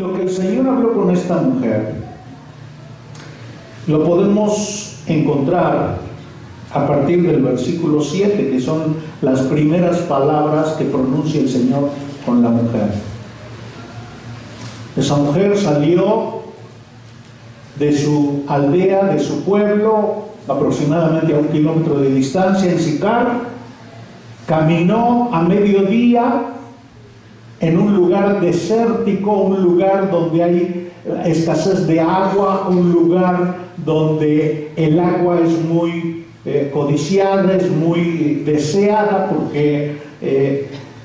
lo que el Señor habló con esta mujer lo podemos encontrar a partir del versículo 7, que son las primeras palabras que pronuncia el Señor con la mujer. Esa mujer salió de su aldea, de su pueblo, aproximadamente a 1 kilómetro de distancia, en Sicar. Caminó a mediodía en un lugar desértico, un lugar donde hay escasez de agua, un lugar donde el agua es muy codiciada, es muy deseada, porque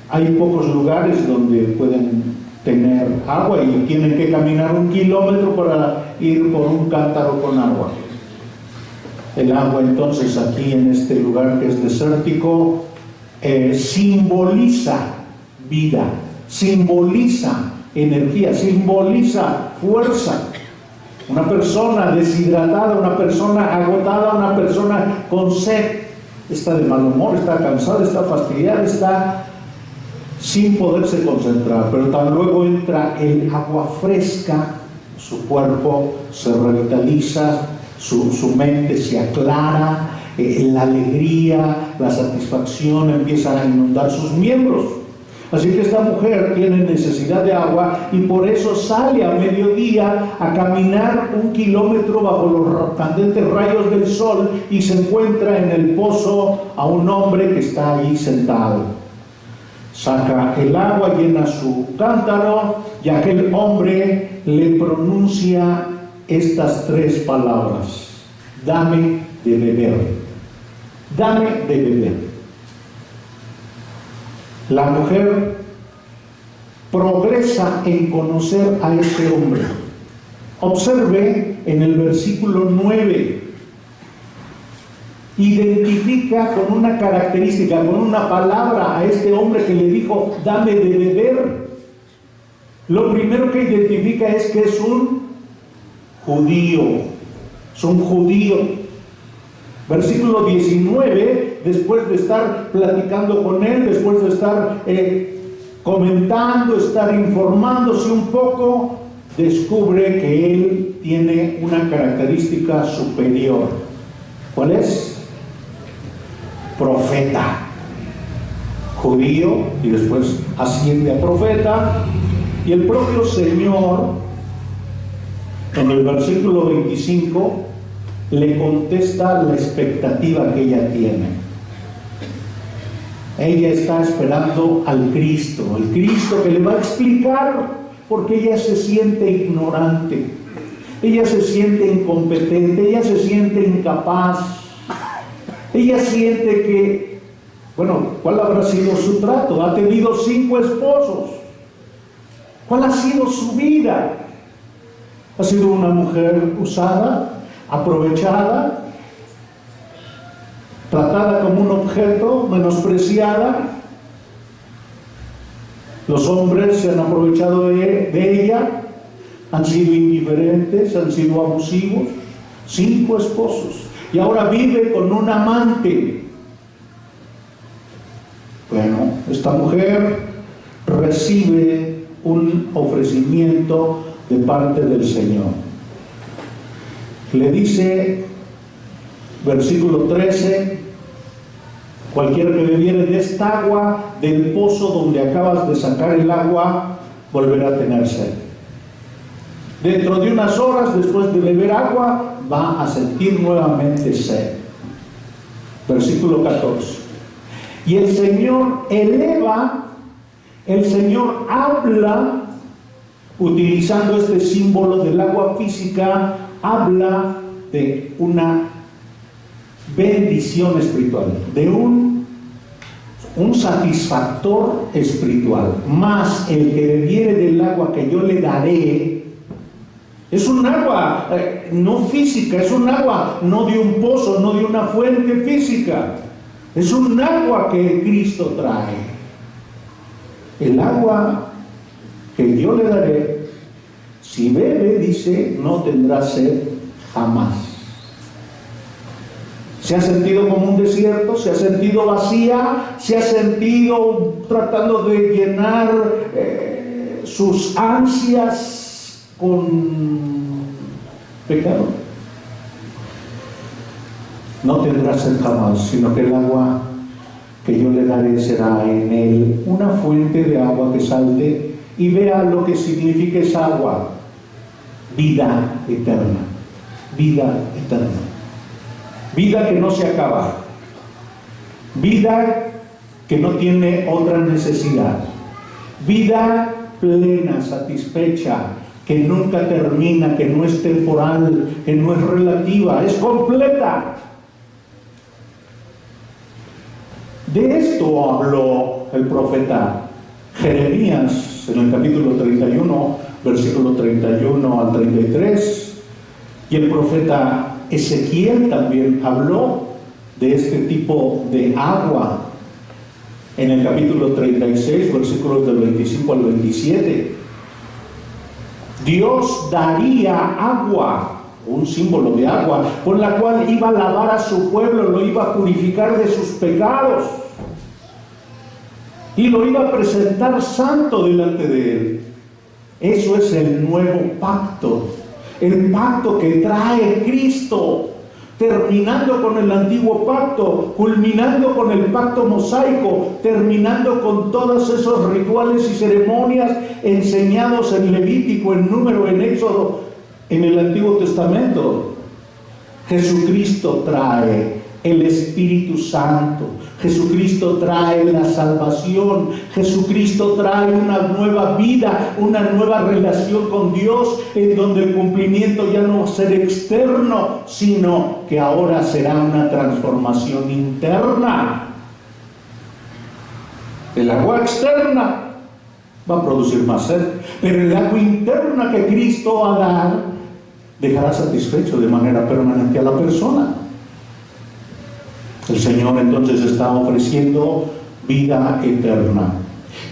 hay pocos lugares donde pueden tener agua y tienen que caminar 1 kilómetro para ir por un cántaro con agua. El agua entonces aquí en este lugar que es desértico simboliza vida, simboliza energía, simboliza fuerza. Una persona deshidratada, una persona agotada, una persona con sed, está de mal humor, está cansada, está fastidiada, está sin poderse concentrar, pero tan luego entra el agua fresca, su cuerpo se revitaliza, su mente se aclara, la alegría, la satisfacción empieza a inundar sus miembros. Así que esta mujer tiene necesidad de agua y por eso sale a mediodía a caminar 1 kilómetro bajo los candentes rayos del sol y se encuentra en el pozo a un hombre que está ahí sentado. Saca el agua, llena su cántaro y aquel hombre le pronuncia estas 3 palabras: dame de beber, dame de beber. La mujer progresa en conocer a este hombre. Observe en el versículo 9, identifica con una característica, con una palabra a este hombre que le dijo, dame de beber. Lo primero que identifica es que es un judío, es un judío. Versículo 19, después de estar platicando con él, después de estar comentando, estar informándose un poco, descubre que él tiene una característica superior. ¿Cuál es? Profeta. Judío, y después asciende a profeta. Y el propio Señor, en el versículo 25, le contesta la expectativa que ella tiene. Ella está esperando al Cristo, el Cristo que le va a explicar, porque ella se siente ignorante, ella se siente incompetente, ella se siente incapaz, ella siente que, bueno, ¿cuál habrá sido su trato? Ha tenido 5 esposos. ¿Cuál ha sido su vida? Ha sido una mujer usada, aprovechada, tratada como un objeto, menospreciada. Los hombres se han aprovechado de ella, han sido indiferentes, han sido abusivos. 5 esposos. Y ahora vive con un amante. Bueno, esta mujer recibe un ofrecimiento de parte del Señor. Le dice, versículo 13, cualquiera que bebiere de esta agua, del pozo donde acabas de sacar el agua, volverá a tener sed. Dentro de unas horas, después de beber agua, va a sentir nuevamente sed. Versículo 14. Y el Señor eleva, el Señor habla, utilizando este símbolo del agua física, habla de una bendición espiritual, de un satisfactor espiritual. Más el que bebiere del agua que yo le daré, es un agua no física, es un agua no de un pozo, no de una fuente física, es un agua que Cristo trae. El agua que yo le daré, si bebe, dice, no tendrá sed jamás. Se ha sentido como un desierto, se ha sentido vacía, se ha sentido tratando de llenar sus ansias con pecado. No tendrá sed jamás, sino que el agua que yo le daré será en él una fuente de agua que salte. Y vea lo que significa esa agua: vida eterna, vida eterna, vida que no se acaba, vida que no tiene otra necesidad, vida plena, satisfecha, que nunca termina, que no es temporal, que no es relativa, es completa. De esto habló el profeta Jeremías en el capítulo 31, versículo 31 al 33, y el profeta Ezequiel también habló de este tipo de agua en el capítulo 36, versículos del 25 al 27. Dios daría agua, un símbolo de agua, con la cual iba a lavar a su pueblo, lo iba a purificar de sus pecados y lo iba a presentar santo delante de él. Eso es el nuevo pacto, el pacto que trae Cristo, terminando con el antiguo pacto, culminando con el pacto mosaico, terminando con todos esos rituales y ceremonias enseñados en Levítico, en Número, en Éxodo, en el Antiguo Testamento. Jesucristo trae el Espíritu Santo, Jesucristo trae la salvación, Jesucristo trae una nueva vida, una nueva relación con Dios, en donde el cumplimiento ya no va a ser externo, sino que ahora será una transformación interna. El agua externa va a producir más sed, pero el agua interna que Cristo va a dar dejará satisfecho de manera permanente a la persona. El Señor entonces está ofreciendo vida eterna.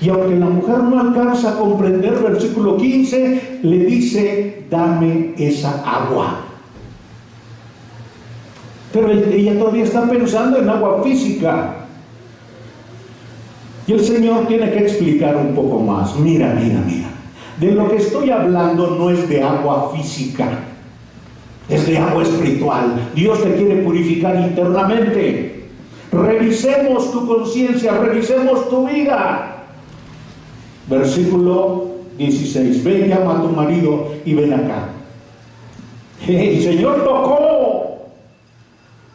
Y aunque la mujer no alcanza a comprender, versículo 15, le dice: dame esa agua. Pero ella todavía está pensando en agua física. Y el Señor tiene que explicar un poco más. Mira. De lo que estoy hablando no es de agua física, es de agua espiritual. Dios te quiere purificar internamente. Revisemos tu conciencia, revisemos tu vida. Versículo 16: ven, llama a tu marido y ven acá. El Señor tocó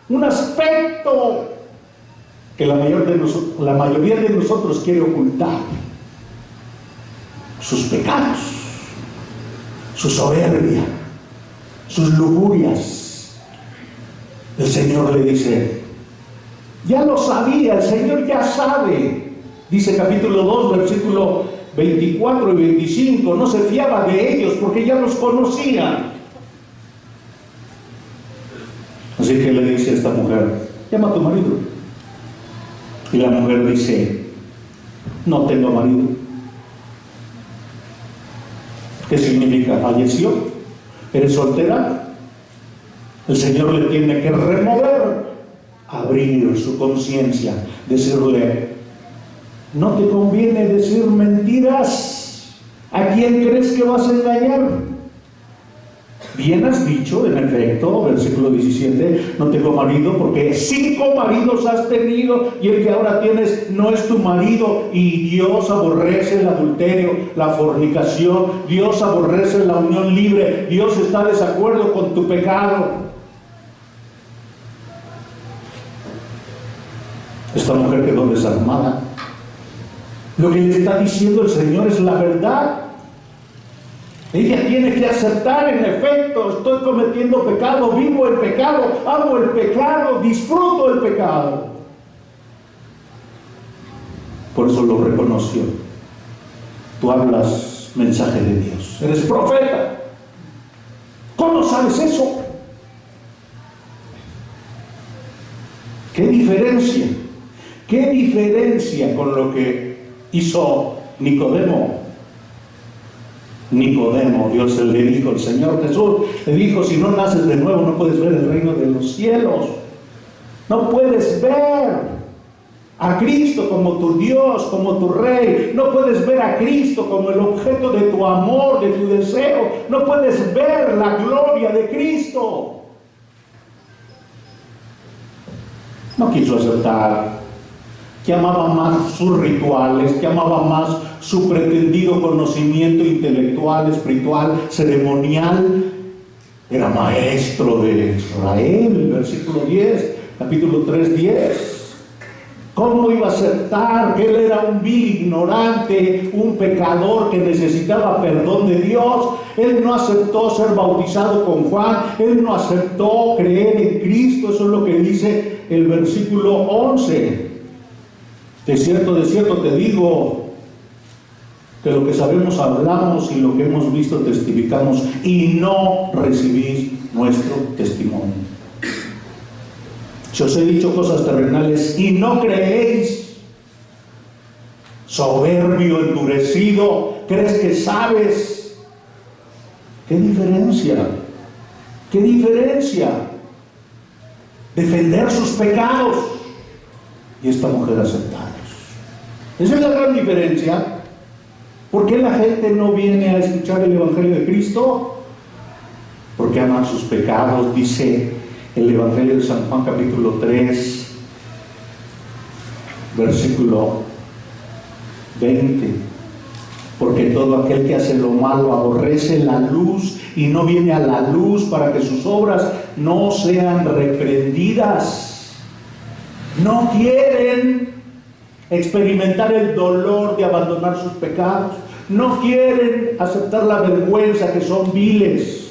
un aspecto que la mayoría de nosotros quiere ocultar: sus pecados, su soberbia, sus lujurias. El Señor le dice: ya lo sabía, el Señor ya sabe. Dice capítulo 2, versículo 24 y 25, no se fiaba de ellos porque ya los conocía. Así que le dice a esta mujer: llama a tu marido. Y la mujer dice: no tengo marido. ¿Qué significa? ¿Falleció? ¿Eres soltera? El Señor le tiene que remover, abrir su conciencia, decirle: no te conviene decir mentiras. ¿A quién crees que vas a engañar? Bien has dicho, en efecto, versículo 17, no tengo marido, porque 5 maridos has tenido y el que ahora tienes no es tu marido. Y Dios aborrece el adulterio, la fornicación, Dios aborrece la unión libre, Dios está de desacuerdo con tu pecado. Esta mujer quedó desarmada. Lo que le está diciendo el Señor es la verdad. Ella tiene que aceptar: en efecto, estoy cometiendo pecado, vivo el pecado, amo el pecado, disfruto el pecado. Por eso lo reconoció. Tú hablas mensaje de Dios, eres profeta. ¿Cómo sabes eso? ¿Qué diferencia? ¿Qué diferencia con lo que hizo Nicodemo? Nicodemo, Dios le dijo, el Señor Jesús le dijo: si no naces de nuevo no puedes ver el reino de los cielos. No puedes ver. a Cristo como tu Dios, como tu Rey. No puedes ver a Cristo como el objeto de tu amor, de tu deseo. No puedes ver la gloria de Cristo. No quiso aceptar, que amaba más sus rituales, que amaba más su pretendido conocimiento intelectual, espiritual, ceremonial. Era maestro de Israel, versículo 10, capítulo 3, 10. ¿Cómo iba a aceptar que él era un vil ignorante, un pecador que necesitaba perdón de Dios? Él no aceptó ser bautizado con Juan, él no aceptó creer en Cristo. Eso es lo que dice el versículo 11. De cierto te digo, que lo que sabemos hablamos y lo que hemos visto testificamos, y no recibís nuestro testimonio. Si os he dicho cosas terrenales y no creéis, soberbio, endurecido, crees que sabes. ¿Qué diferencia? ¿Qué diferencia? Defender sus pecados y esta mujer aceptarlos. Esa es la gran diferencia. ¿Por qué la gente no viene a escuchar el Evangelio de Cristo? Porque aman sus pecados. Dice el Evangelio de San Juan capítulo 3, versículo 20. Porque todo aquel que hace lo malo aborrece la luz y no viene a la luz para que sus obras no sean reprendidas. No quieren experimentar el dolor de abandonar sus pecados. No quieren aceptar la vergüenza, que son viles.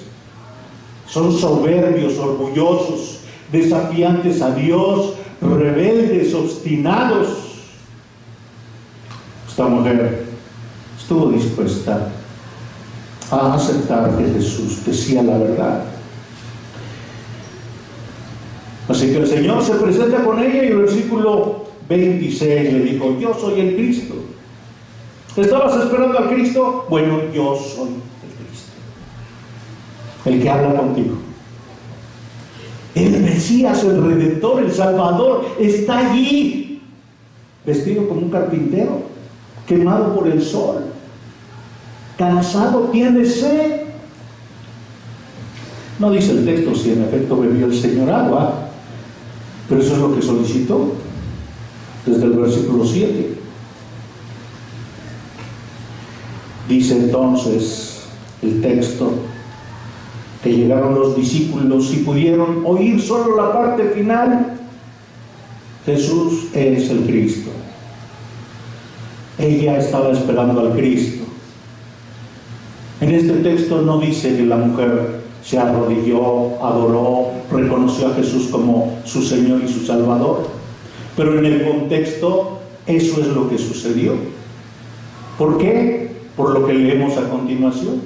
Son soberbios, orgullosos, desafiantes a Dios, rebeldes, obstinados. Esta mujer estuvo dispuesta a aceptar que Jesús decía la verdad. Así que el Señor se presenta con ella y el versículo 26 le dijo: yo soy el Cristo. ¿Estabas esperando al Cristo? Bueno, yo soy el Cristo, el que habla contigo. El Mesías, el Redentor, el Salvador está allí, vestido como un carpintero, quemado por el sol, cansado, tiene sed. No dice el texto si en efecto bebió el Señor agua, pero eso es lo que solicitó desde el versículo 7. Dice entonces el texto que llegaron los discípulos y pudieron oír solo la parte final: Jesús es el Cristo. Ella estaba esperando al Cristo. En este texto no dice que la mujer se arrodilló, adoró, reconoció a Jesús como su Señor y su Salvador, pero en el contexto eso es lo que sucedió. ¿Por qué? Por lo que leemos a continuación.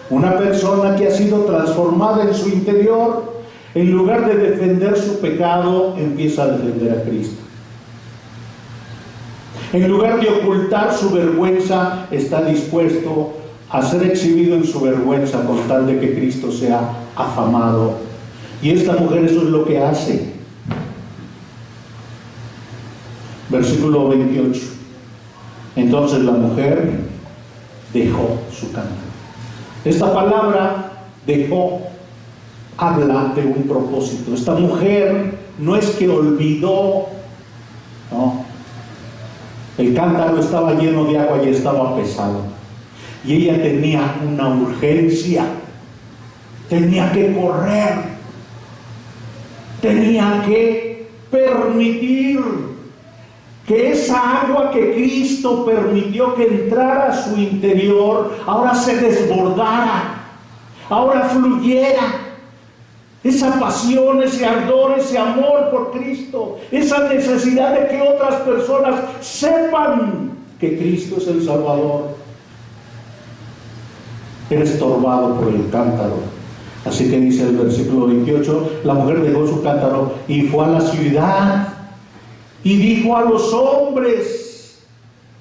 Una persona que ha sido transformada en su interior, en lugar de defender su pecado, empieza a defender a Cristo. En lugar de ocultar su vergüenza, está dispuesto a ser exhibido en su vergüenza con tal de que Cristo sea afamado. Y esta mujer eso es lo que hace. Versículo 28. Entonces la mujer dejó su cántaro. Esta palabra dejó habla de un propósito. Esta mujer no es que olvidó, no. El cántaro estaba lleno de agua y estaba pesado. Y ella tenía una urgencia. Tenía que correr. Tenía que permitir que esa agua que Cristo permitió que entrara a su interior, ahora se desbordara, ahora fluyera. Esa pasión, ese ardor, ese amor por Cristo, esa necesidad de que otras personas sepan que Cristo es el Salvador, era estorbado por el cántaro. Así que dice el versículo 28, la mujer dejó su cántaro y fue a la ciudad y dijo a los hombres: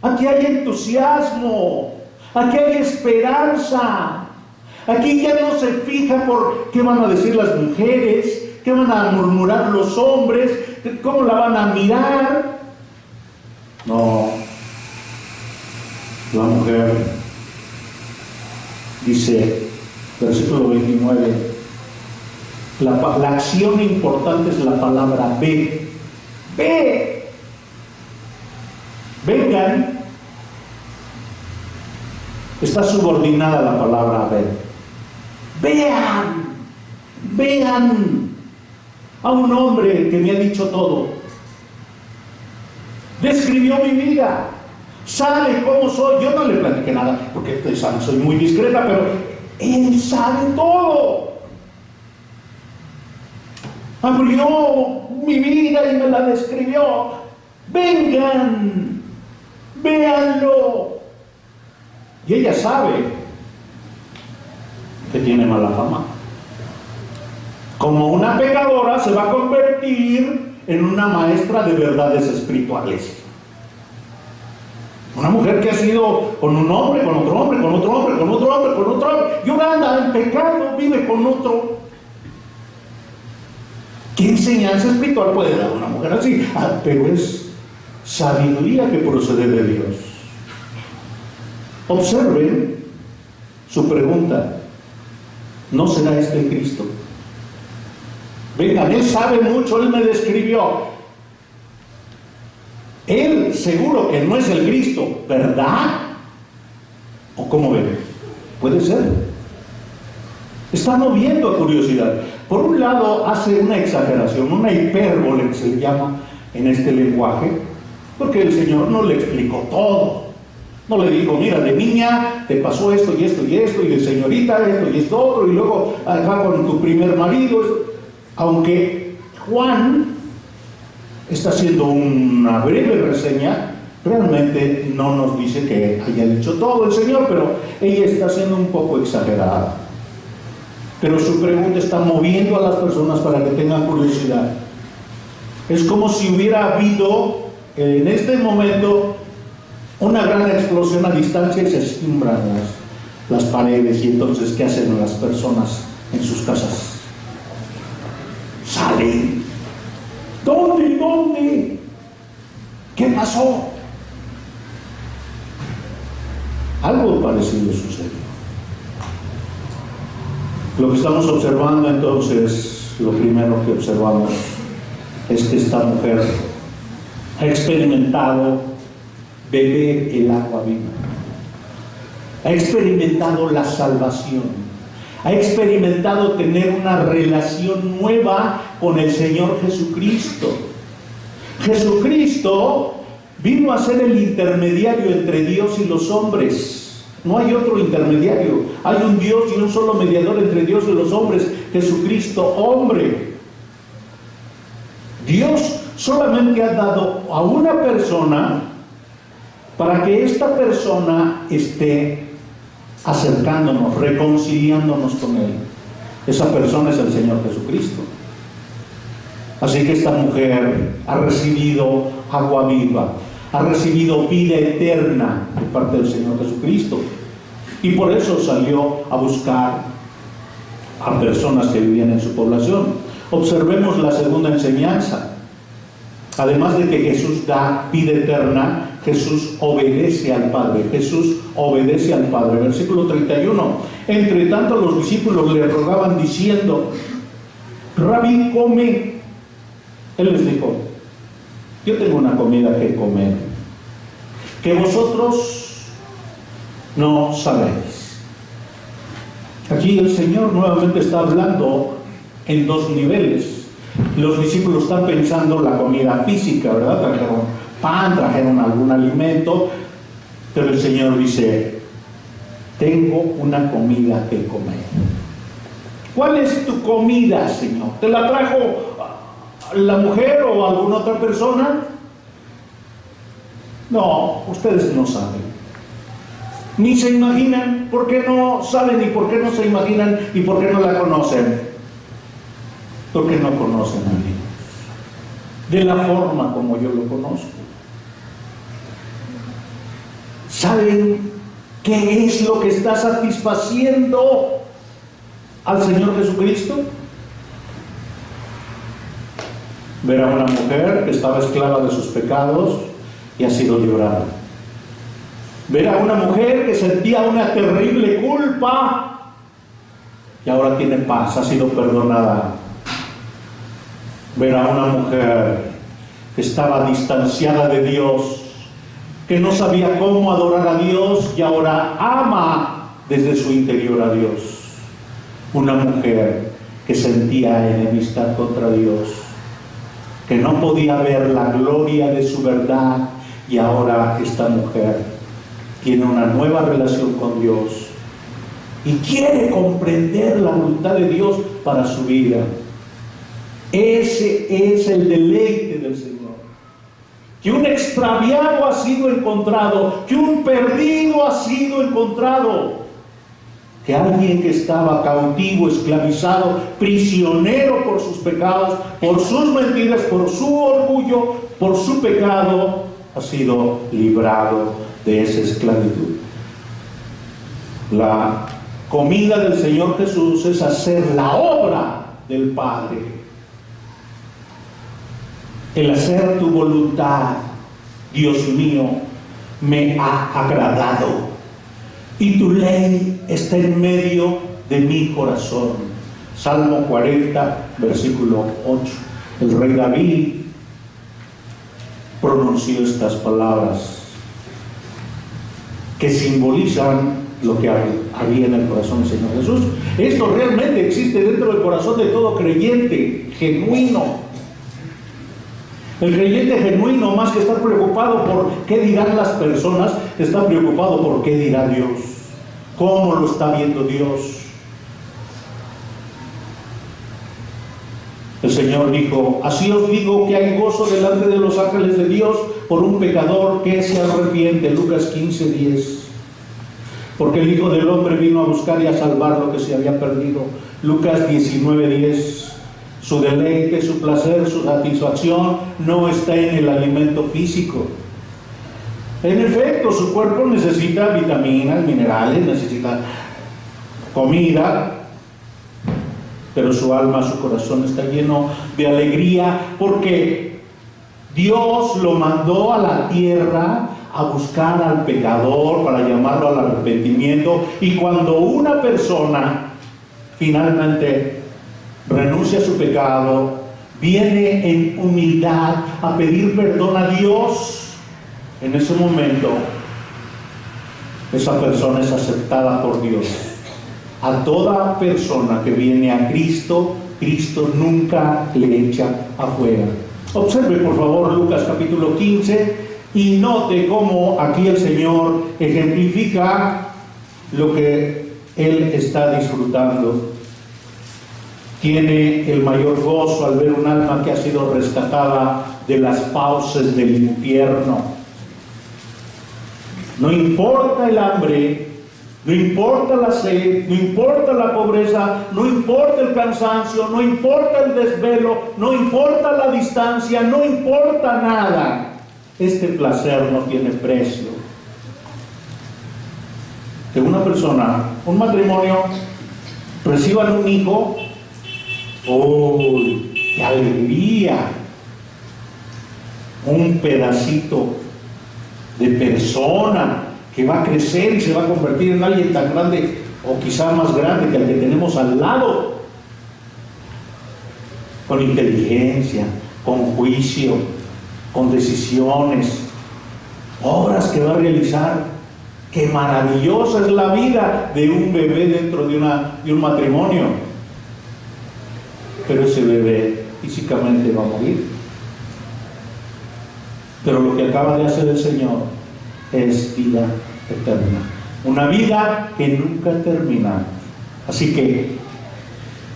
aquí hay entusiasmo, aquí hay esperanza. Aquí ya no se fija por qué van a decir las mujeres, qué van a murmurar los hombres, cómo la van a mirar. No, la mujer dice, versículo 29, la acción importante es la palabra ve. Ve. Vengan. Está subordinada la palabra ver. Vean. Vean a un hombre que me ha dicho todo. Describió mi vida. Sabe cómo soy. Yo no le platiqué nada porque ustedes saben, soy muy discreta, pero él sabe todo. Abrió mi vida y me la describió. Vengan, véanlo. Y ella sabe que tiene mala fama. Como una pecadora se va a convertir en una maestra de verdades espirituales. Una mujer que ha sido con un hombre, con otro hombre, con otro hombre, con otro hombre, con otro hombre, y ahora anda en pecado, vive con otro. ¿Qué enseñanza espiritual puede dar una mujer así? Pero es sabiduría que procede de Dios. Observen su pregunta. ¿No será este el Cristo? Vengan, él sabe mucho, él me describió. Él seguro que no es el Cristo, ¿verdad? ¿O cómo ven? Puede ser. Está moviendo a curiosidad. Por un lado hace una exageración, una hipérbole que se le llama en este lenguaje, porque el Señor no le explicó todo. No le dijo, mira, de niña te pasó esto y esto y esto, y de señorita esto y esto otro, y luego acá con tu primer marido. Aunque Juan está haciendo una breve reseña, realmente no nos dice que haya dicho todo el Señor, pero ella está siendo un poco exagerada. Pero su pregunta está moviendo a las personas para que tengan curiosidad. Es como si hubiera habido en este momento una gran explosión a distancia y se simbran las paredes. Y entonces, ¿qué hacen las personas en sus casas? Salen. ¿Dónde? ¿Dónde? ¿Qué pasó? Algo parecido sucedió. Lo que estamos observando entonces, lo primero que observamos es que esta mujer ha experimentado beber el agua viva, ha experimentado la salvación, ha experimentado tener una relación nueva con el Señor Jesucristo. Jesucristo vino a ser el intermediario entre Dios y los hombres. No hay otro intermediario. Hay un Dios y un solo mediador entre Dios y los hombres, Jesucristo, hombre. Dios solamente ha dado a una persona para que esta persona esté acercándonos, reconciliándonos con Él. Esa persona es el Señor Jesucristo. Así que esta mujer ha recibido agua viva, ha recibido vida eterna de parte del Señor Jesucristo, y por eso salió a buscar a personas que vivían en su población. Observemos la segunda enseñanza. Además de que Jesús da vida eterna, Jesús obedece al Padre. Jesús obedece al Padre. Versículo 31. Entre tanto los discípulos le rogaban diciendo: Rabí, come. Él les dijo: yo tengo una comida que comer, que vosotros no sabéis. Aquí el Señor nuevamente está hablando en dos niveles. Los discípulos están pensando la comida física, ¿verdad? Trajeron pan, trajeron algún alimento, pero el Señor dice: tengo una comida que comer. ¿Cuál es tu comida, Señor? ¿Te la trajo la mujer o alguna otra persona? No, ustedes no saben, ni se imaginan. ¿Por qué no saben y por qué no se imaginan y por qué no la conocen? Porque no conocen a Dios de la forma como yo lo conozco. ¿Saben qué es lo que está satisfaciendo al Señor Jesucristo? Ver a una mujer que estaba esclava de sus pecados, y ha sido librada. Ver a una mujer que sentía una terrible culpa y ahora tiene paz, ha sido perdonada. Ver a una mujer que estaba distanciada de Dios, que no sabía cómo adorar a Dios y ahora ama desde su interior a Dios. Una mujer que sentía enemistad contra Dios, que no podía ver la gloria de su verdad, y ahora esta mujer tiene una nueva relación con Dios y quiere comprender la voluntad de Dios para su vida. Ese es el deleite del Señor. Que un extraviado ha sido encontrado, que un perdido ha sido encontrado, que alguien que estaba cautivo, esclavizado, prisionero por sus pecados, por sus mentiras, por su orgullo, por su pecado, ha sido librado de esa esclavitud. La comida del Señor Jesús es hacer la obra del Padre. El hacer tu voluntad, Dios mío, me ha agradado, y tu ley está en medio de mi corazón. Salmo 40, versículo 8. El rey David pronunció estas palabras que simbolizan lo que había en el corazón del Señor Jesús. Esto realmente existe dentro del corazón de todo creyente genuino. El creyente genuino, más que estar preocupado por qué dirán las personas, está preocupado por qué dirá Dios, cómo lo está viendo Dios. El Señor dijo: así os digo que hay gozo delante de los ángeles de Dios por un pecador que se arrepiente. Lucas 15:10. Porque el Hijo del Hombre vino a buscar y a salvar lo que se había perdido. Lucas 19:10. Su deleite, su placer, su satisfacción no está en el alimento físico. En efecto, su cuerpo necesita vitaminas, minerales, necesita comida, pero su alma, su corazón está lleno de alegría, porque Dios lo mandó a la tierra a buscar al pecador para llamarlo al arrepentimiento. Y cuando una persona finalmente renuncia a su pecado, viene en humildad a pedir perdón a Dios, en ese momento esa persona es aceptada por Dios. A toda persona que viene a Cristo, Cristo nunca le echa afuera. Observe por favor Lucas capítulo 15 y note cómo aquí el Señor ejemplifica lo que Él está disfrutando. Tiene el mayor gozo al ver un alma que ha sido rescatada de las fauces del infierno. No importa el hambre, no importa la sed, no importa la pobreza, no importa el cansancio, no importa el desvelo, no importa la distancia, no importa nada. Este placer no tiene precio. Que una persona, un matrimonio, reciban un hijo, ¡uy, qué alegría! Un pedacito de persona que va a crecer y se va a convertir en alguien tan grande o quizá más grande que el que tenemos al lado, con inteligencia, con juicio, con decisiones, obras que va a realizar. ¡Qué maravillosa es la vida de un bebé dentro de un matrimonio! Pero ese bebé físicamente va a morir. Pero lo que acaba de hacer el Señor es vida eterna, una vida que nunca termina. Así que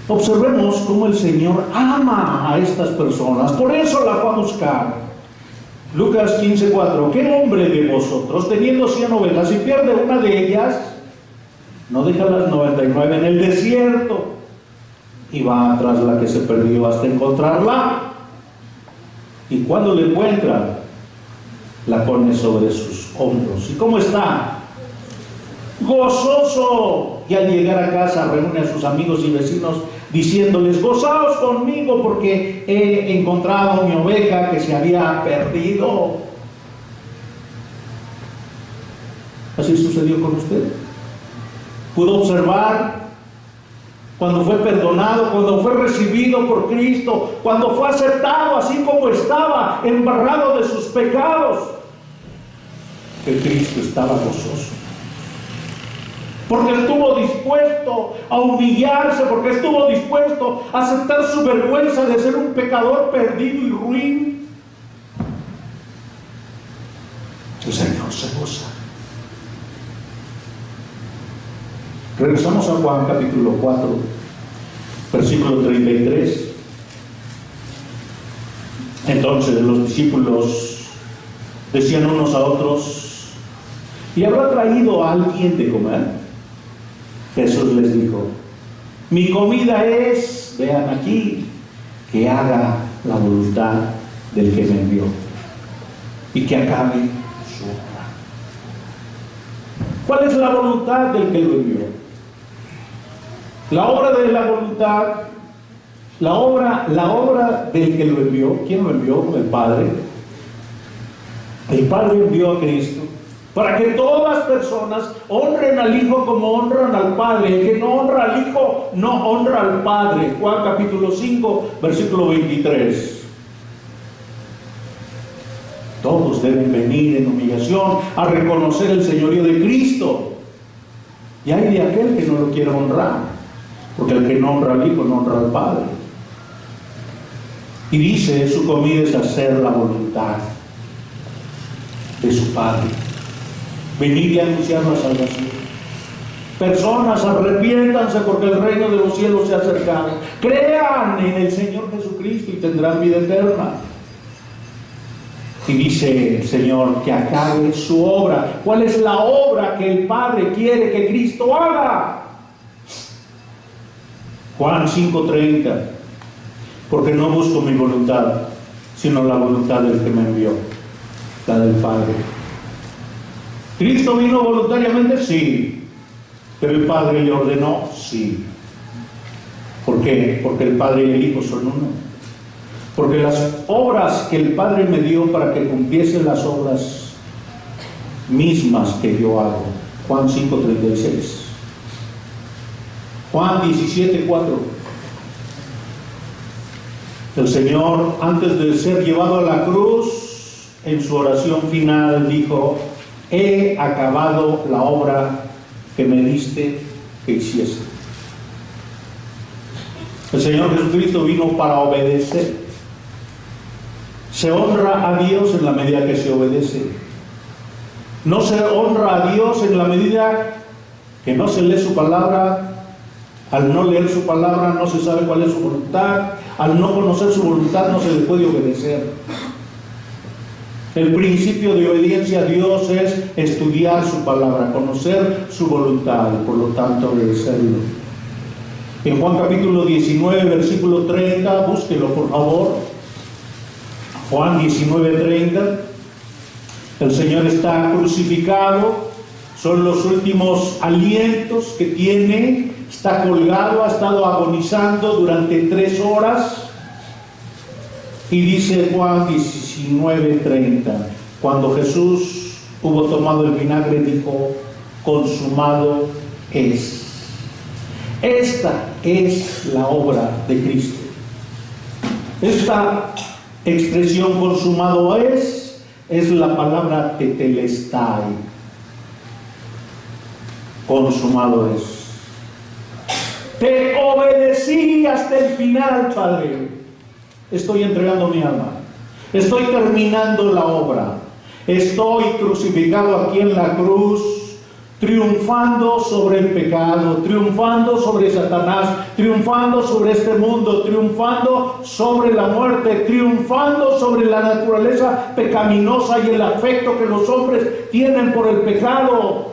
observemos cómo el Señor ama a estas personas, por eso la fue a buscar. Lucas 15:4. ¿Qué hombre de vosotros, teniendo 100 ovejas, y pierde una de ellas, no deja las 99 en el desierto y va tras la que se perdió hasta encontrarla? Y cuando la encuentra, la pone sobre sus hombros. ¿Y cómo está? Gozoso. Y al llegar a casa reúne a sus amigos y vecinos diciéndoles: gozaos conmigo porque he encontrado mi oveja que se había perdido. Así sucedió con usted. Pudo observar cuando fue perdonado, cuando fue recibido por Cristo, cuando fue aceptado así como estaba, embarrado de sus pecados, que Cristo estaba gozoso. Porque estuvo dispuesto a humillarse, porque estuvo dispuesto a aceptar su vergüenza de ser un pecador perdido y ruin. El Señor se goza. Regresamos a Juan capítulo 4, versículo 33. Entonces los discípulos decían unos a otros: ¿y habrá traído a alguien de comer? Jesús les dijo: mi comida es, vean aquí, que haga la voluntad del que me envió y que acabe su obra. ¿Cuál es la voluntad del que lo envió? La obra de la voluntad, la obra del que lo envió. ¿Quién lo envió? El Padre. El Padre envió a Cristo para que todas las personas honren al Hijo como honran al Padre. El que no honra al Hijo no honra al Padre. Juan capítulo 5, versículo 23. Todos deben venir en humillación a reconocer el señorío de Cristo. Y hay de aquel que no lo quiere honrar, porque el que no honra al Hijo no honra al Padre. Y dice: su comida es hacer la voluntad de su Padre. Venid y anunciar la salvación. Personas, arrepiéntanse porque el reino de los cielos se ha acercado. Crean en el Señor Jesucristo y tendrán vida eterna. Y dice el Señor que acabe su obra. ¿Cuál es la obra que el Padre quiere que Cristo haga? Juan 5:30. Porque no busco mi voluntad, sino la voluntad del que me envió, la del Padre. ¿Cristo vino voluntariamente? Sí. ¿Pero el Padre le ordenó? Sí. ¿Por qué? Porque el Padre y el Hijo son uno. Porque las obras que el Padre me dio para que cumpliese las obras mismas que yo hago. Juan 5:36. Juan 17:4. El Señor, antes de ser llevado a la cruz, en su oración final dijo: he acabado la obra que me diste que hiciese. El Señor Jesucristo vino para obedecer. Se honra a Dios en la medida que se obedece. No se honra a Dios en la medida que no se lee su palabra. Al no leer su palabra no se sabe cuál es su voluntad. Al no conocer su voluntad no se le puede obedecer. El principio de obediencia a Dios es estudiar su palabra, conocer su voluntad, por lo tanto obedecerlo. En Juan capítulo 19, versículo 30, búsquelo por favor. Juan 19:30. El Señor está crucificado, son los últimos alientos que tiene, está colgado, ha estado agonizando durante 3 horas. Y dice Juan 19:30, cuando Jesús hubo tomado el vinagre, dijo: consumado es. Esta es la obra de Cristo. Esta expresión consumado es la palabra tetelestai. Consumado es. Te obedecí hasta el final, Padre. Estoy entregando mi alma. Estoy terminando la obra. Estoy crucificado aquí en la cruz, triunfando sobre el pecado, triunfando sobre Satanás, triunfando sobre este mundo, triunfando sobre la muerte, triunfando sobre la naturaleza pecaminosa y el afecto que los hombres tienen por el pecado.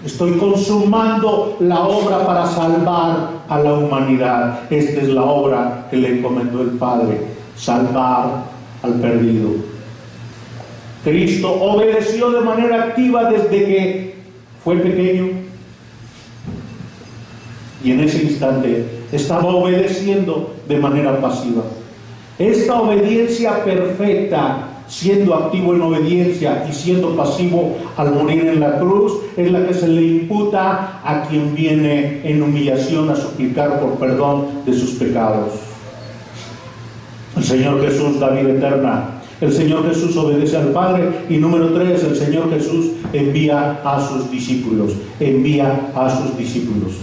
Estoy consumando la obra para salvar a la humanidad. Esta es la obra que le encomendó el Padre: salvar al perdido. Cristo obedeció de manera activa desde que fue pequeño, y en ese instante estaba obedeciendo de manera pasiva. Esta obediencia perfecta siendo activo en obediencia y siendo pasivo al morir en la cruz, es la que se le imputa a quien viene en humillación a suplicar por perdón de sus pecados. El Señor Jesús da vida eterna. El Señor Jesús obedece al Padre. Y número 3, el Señor Jesús envía a sus discípulos. Envía a sus discípulos.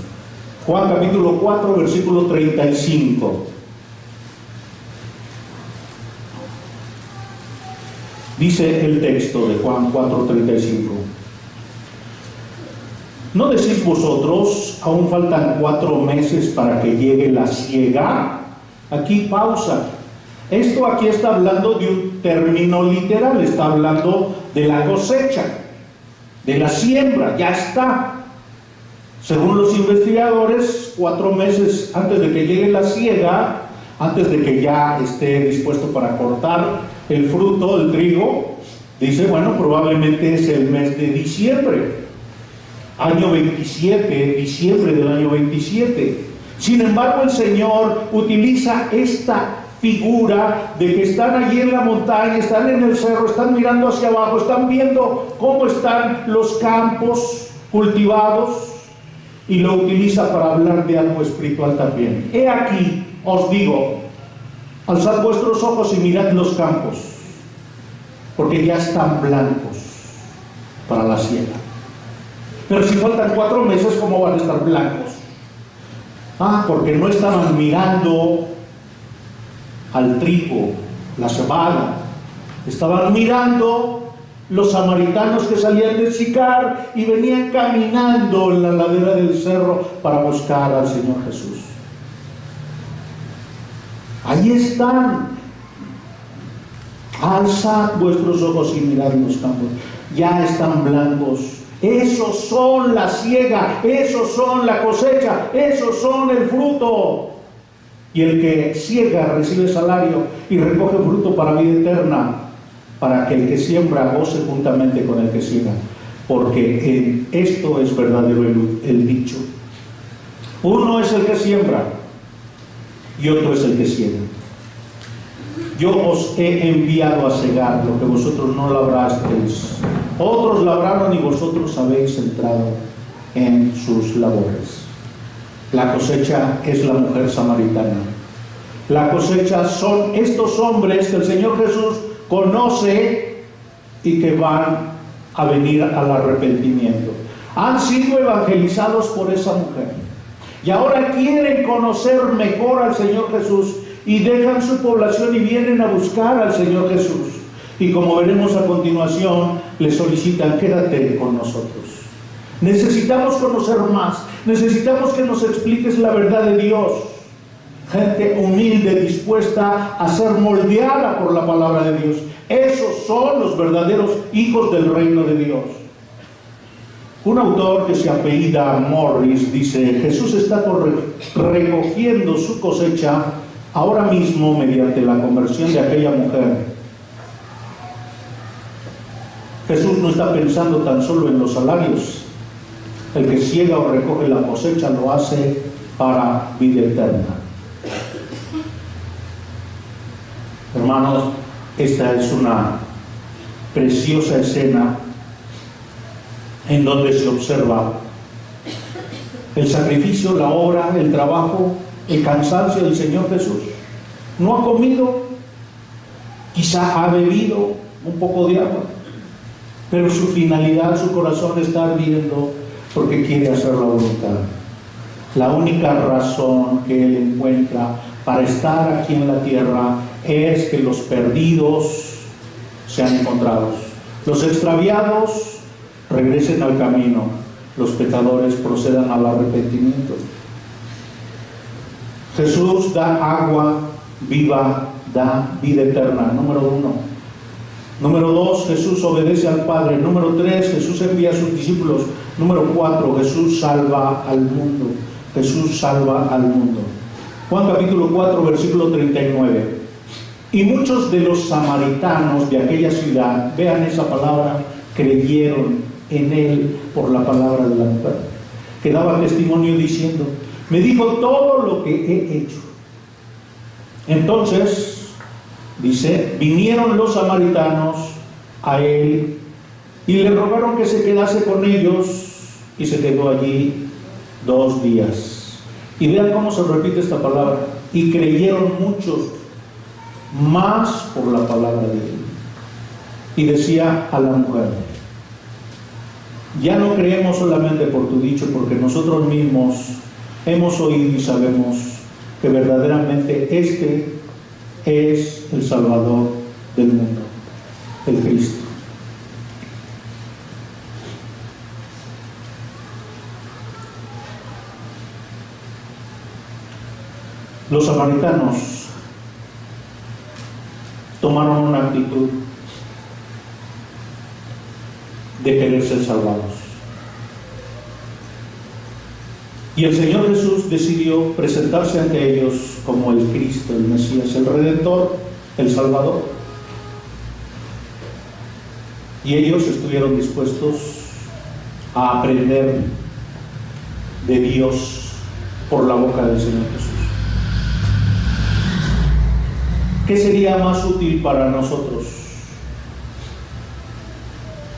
Juan capítulo 4, versículo 35. Dice el texto de Juan 4:35. ¿No decís vosotros, aún faltan 4 meses para que llegue la siega? Aquí pausa. Esto aquí está hablando de un término literal, está hablando de la cosecha, de la siembra, ya está. Según los investigadores, 4 meses antes de que llegue la siega, antes de que ya esté dispuesto para cortar el fruto, el trigo, dice, bueno, probablemente es el mes de diciembre, año 27, diciembre del año 27. Sin embargo, el Señor utiliza esta figura de que están allí en la montaña, están en el cerro, están mirando hacia abajo, están viendo cómo están los campos cultivados, y lo utiliza para hablar de algo espiritual también. He aquí, os digo, alzad vuestros ojos y mirad los campos, porque ya están blancos para la siega. Pero si faltan 4 meses, ¿cómo van a estar blancos? Porque no estaban mirando al trigo, la cebada, estaban mirando los samaritanos que salían de Sicar y venían caminando en la ladera del cerro para buscar al Señor Jesús. Ahí están. Alzad vuestros ojos y mirad los campos, ya están blancos. Esos son la siega, esos son la cosecha, esos son el fruto. Y el que siega recibe salario y recoge fruto para vida eterna, para que el que siembra goce juntamente con el que siega. Porque en esto es verdadero el dicho: uno es el que siembra y otro es el que siega. Yo os he enviado a segar lo que vosotros no labrasteis. Otros labraron y vosotros habéis entrado en sus labores. La cosecha es la mujer samaritana. La cosecha son estos hombres que el Señor Jesús conoce y que van a venir al arrepentimiento. Han sido evangelizados por esa mujer y ahora quieren conocer mejor al Señor Jesús y dejan su población y vienen a buscar al Señor Jesús. Y como veremos a continuación, le solicitan: quédate con nosotros. Necesitamos conocer más. Necesitamos que nos expliques la verdad de Dios. Gente humilde, dispuesta a ser moldeada por la palabra de Dios. Esos son los verdaderos hijos del reino de Dios. Un autor que se apellida Morris dice: Jesús está recogiendo su cosecha ahora mismo mediante la conversión de aquella mujer. Jesús no está pensando tan solo en los salarios. El que siega o recoge la cosecha lo hace para vida eterna. Hermanos, esta es una preciosa escena en donde se observa el sacrificio, la obra, el trabajo, el cansancio del Señor Jesús. No ha comido, quizá ha bebido un poco de agua, pero su finalidad, su corazón está ardiendo porque quiere hacer la voluntad. La única razón que Él encuentra para estar aquí en la tierra es que los perdidos sean encontrados, los extraviados regresen al camino, los pecadores procedan al arrepentimiento. Jesús da agua viva, da vida eterna, número 1. Número 2, Jesús obedece al Padre. Número 3, Jesús envía a sus discípulos. Número 4, Jesús salva al mundo. Jesús salva al mundo. Juan capítulo 4, versículo 39. Y muchos de los samaritanos de aquella ciudad, vean esa palabra, creyeron en Él por la palabra de la mujer, que daba testimonio diciendo: me dijo todo lo que he hecho. Entonces Dice, vinieron los samaritanos a él y le rogaron que se quedase con ellos, y se quedó allí 2 días. Y vean cómo se repite esta palabra: y creyeron muchos más por la palabra de él. Y decía a la mujer: ya no creemos solamente por tu dicho, porque nosotros mismos hemos oído y sabemos que verdaderamente este es el Salvador del mundo, el Cristo. Los samaritanos tomaron una actitud de querer ser salvados. Y el Señor Jesús decidió presentarse ante ellos como el Cristo, el Mesías, el Redentor, el Salvador. Y ellos estuvieron dispuestos a aprender de Dios por la boca del Señor Jesús. ¿Qué sería más útil para nosotros?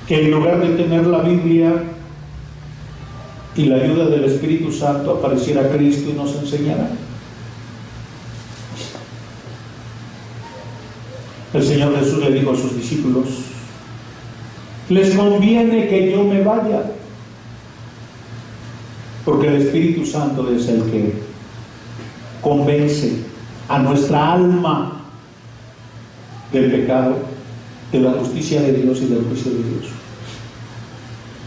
Que en lugar de tener la Biblia y la ayuda del Espíritu Santo, apareciera Cristo y nos enseñara. El Señor Jesús le dijo a sus discípulos: les conviene que yo me vaya, porque el Espíritu Santo es el que convence a nuestra alma del pecado, de la justicia de Dios y del juicio de Dios.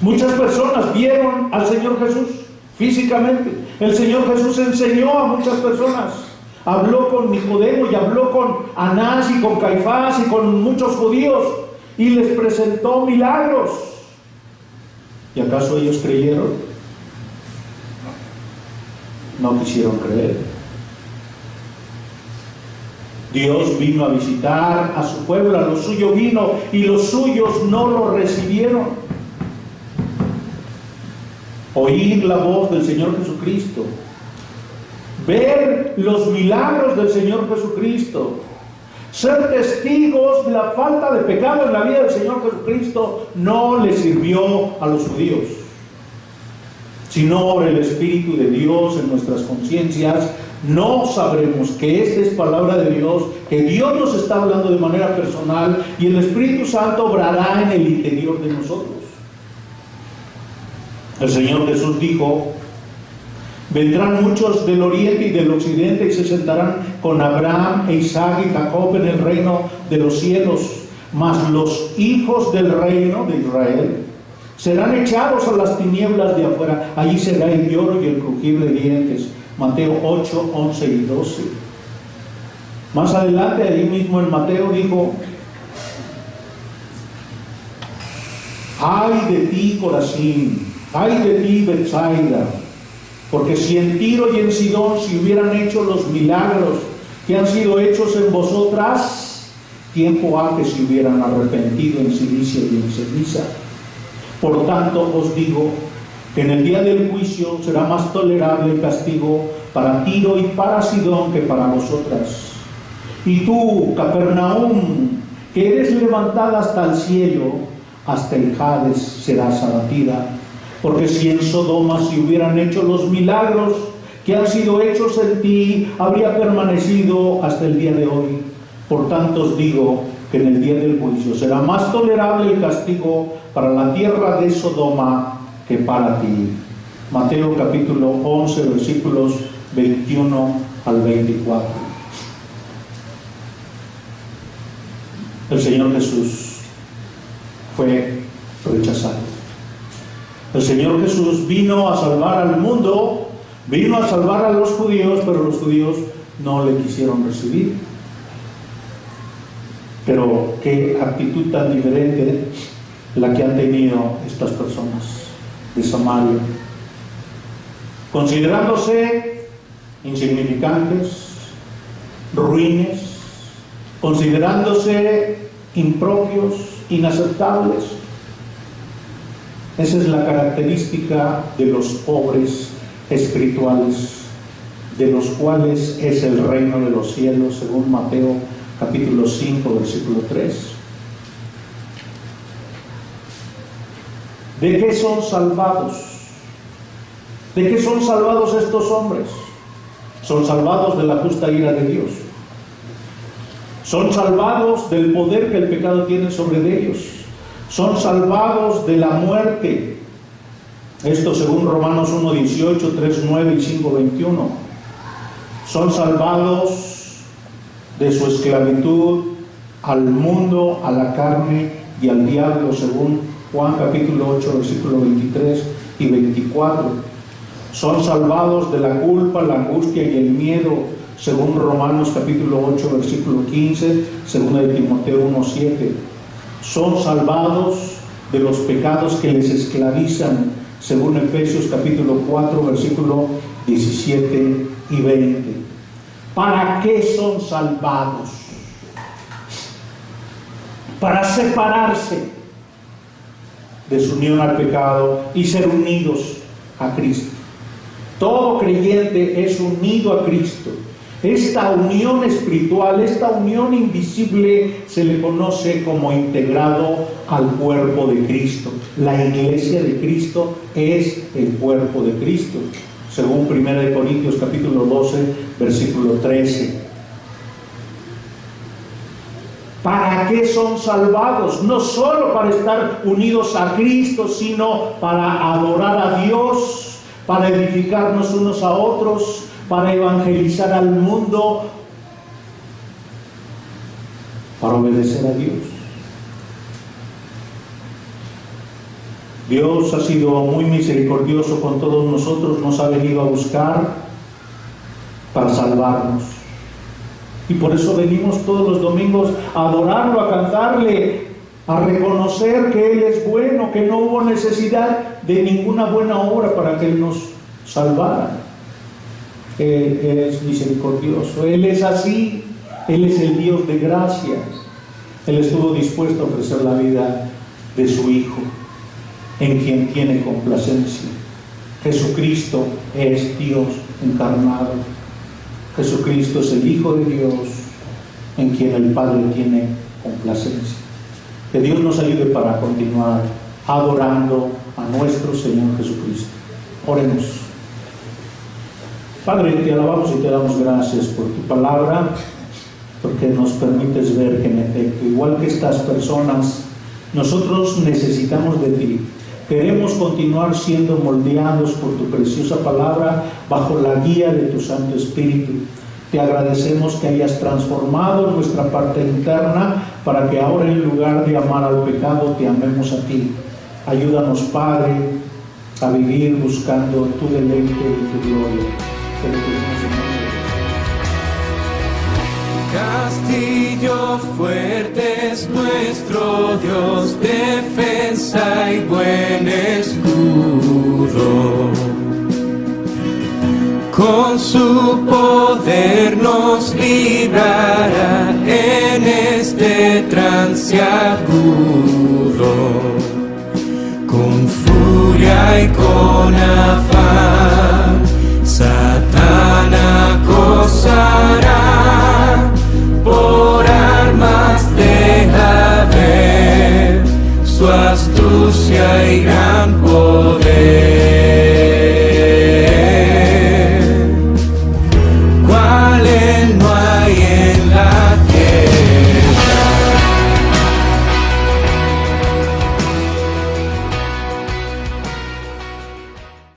Muchas personas vieron al Señor Jesús físicamente. El Señor Jesús enseñó a muchas personas. Habló con Nicodemo y habló con Anás y con Caifás y con muchos judíos y les presentó milagros. ¿Y acaso ellos creyeron? No quisieron creer. Dios vino a visitar a su pueblo, a lo suyo vino y los suyos no lo recibieron. Oír la voz del Señor Jesucristo, ver los milagros del Señor Jesucristo, ser testigos de la falta de pecado en la vida del Señor Jesucristo, no le sirvió a los judíos. Sino el Espíritu de Dios en nuestras conciencias, no sabremos que esta es palabra de Dios, que Dios nos está hablando de manera personal y el Espíritu Santo obrará en el interior de nosotros. El Señor Jesús dijo: vendrán muchos del oriente y del occidente y se sentarán con Abraham e Isaac y Jacob en el reino de los cielos, mas los hijos del reino de Israel serán echados a las tinieblas de afuera. Allí será el lloro y el crujir de dientes. Mateo 8, 11 y 12. Más adelante, ahí mismo en Mateo dijo: ay de ti, Corazín, ay de ti, Betsaida, porque si en Tiro y en Sidón se hubieran hecho los milagros que han sido hechos en vosotras, tiempo ha que se hubieran arrepentido en silicio y en ceniza. Por tanto os digo que en el día del juicio será más tolerable el castigo para Tiro y para Sidón que para vosotras. Y tú, Capernaum, que eres levantada hasta el cielo, hasta el Hades serás abatida. Porque si en Sodoma se hubieran hecho los milagros que han sido hechos en ti, habría permanecido hasta el día de hoy. Por tanto os digo que en el día del juicio será más tolerable el castigo para la tierra de Sodoma que para ti. Mateo capítulo 11, versículos 21 al 24. El Señor Jesús fue rechazado. El Señor Jesús vino a salvar al mundo, vino a salvar a los judíos, pero los judíos no le quisieron recibir. Pero qué actitud tan diferente la que han tenido estas personas de Samaria, considerándose insignificantes, ruines, considerándose impropios, inaceptables. Esa es la característica de los pobres espirituales, de los cuales es el reino de los cielos, según Mateo capítulo 5, versículo 3. ¿De qué son salvados? ¿De qué son salvados estos hombres? Son salvados de la justa ira de Dios. Son salvados del poder que el pecado tiene sobre ellos. Son salvados de la muerte. Esto según Romanos 1:18, 3:9 y 5:21. Son salvados de su esclavitud al mundo, a la carne y al diablo, según Juan capítulo 8, versículo 23 y 24. Son salvados de la culpa, la angustia y el miedo, según Romanos capítulo 8, versículo 15, según de Timoteo 1:7. Son salvados de los pecados que les esclavizan, según Efesios capítulo 4, versículo 17 y 20. ¿Para qué son salvados? Para separarse de su unión al pecado y ser unidos a Cristo. Todo creyente es unido a Cristo. Esta unión espiritual, esta unión invisible, se le conoce como integrado al cuerpo de Cristo. La iglesia de Cristo es el cuerpo de Cristo, según 1 Corintios capítulo 12, versículo 13. ¿Para qué son salvados? No solo para estar unidos a Cristo, sino para adorar a Dios, para edificarnos unos a otros, para evangelizar al mundo, para obedecer a Dios. Dios ha sido muy misericordioso con todos nosotros, nos ha venido a buscar para salvarnos. Y por eso venimos todos los domingos a adorarlo, a cantarle, a reconocer que Él es bueno, que no hubo necesidad de ninguna buena obra para que Él nos salvara. Él es misericordioso, Él es así, Él es el Dios de gracia. Él estuvo dispuesto a ofrecer la vida de su Hijo, en quien tiene complacencia. Jesucristo es Dios encarnado. Jesucristo es el Hijo de Dios, en quien el Padre tiene complacencia. Que Dios nos ayude para continuar adorando a nuestro Señor Jesucristo. Oremos. Padre, te alabamos y te damos gracias por tu palabra, porque nos permites ver que en efecto, igual que estas personas, nosotros necesitamos de ti. Queremos continuar siendo moldeados por tu preciosa palabra bajo la guía de tu Santo Espíritu. Te agradecemos que hayas transformado nuestra parte interna para que ahora, en lugar de amar al pecado, te amemos a ti. Ayúdanos, Padre, a vivir buscando tu deleite y tu gloria. Castillo fuerte es nuestro Dios, defensa y buen escudo. Con su poder nos librará en este trance agudo. Con furia y con afán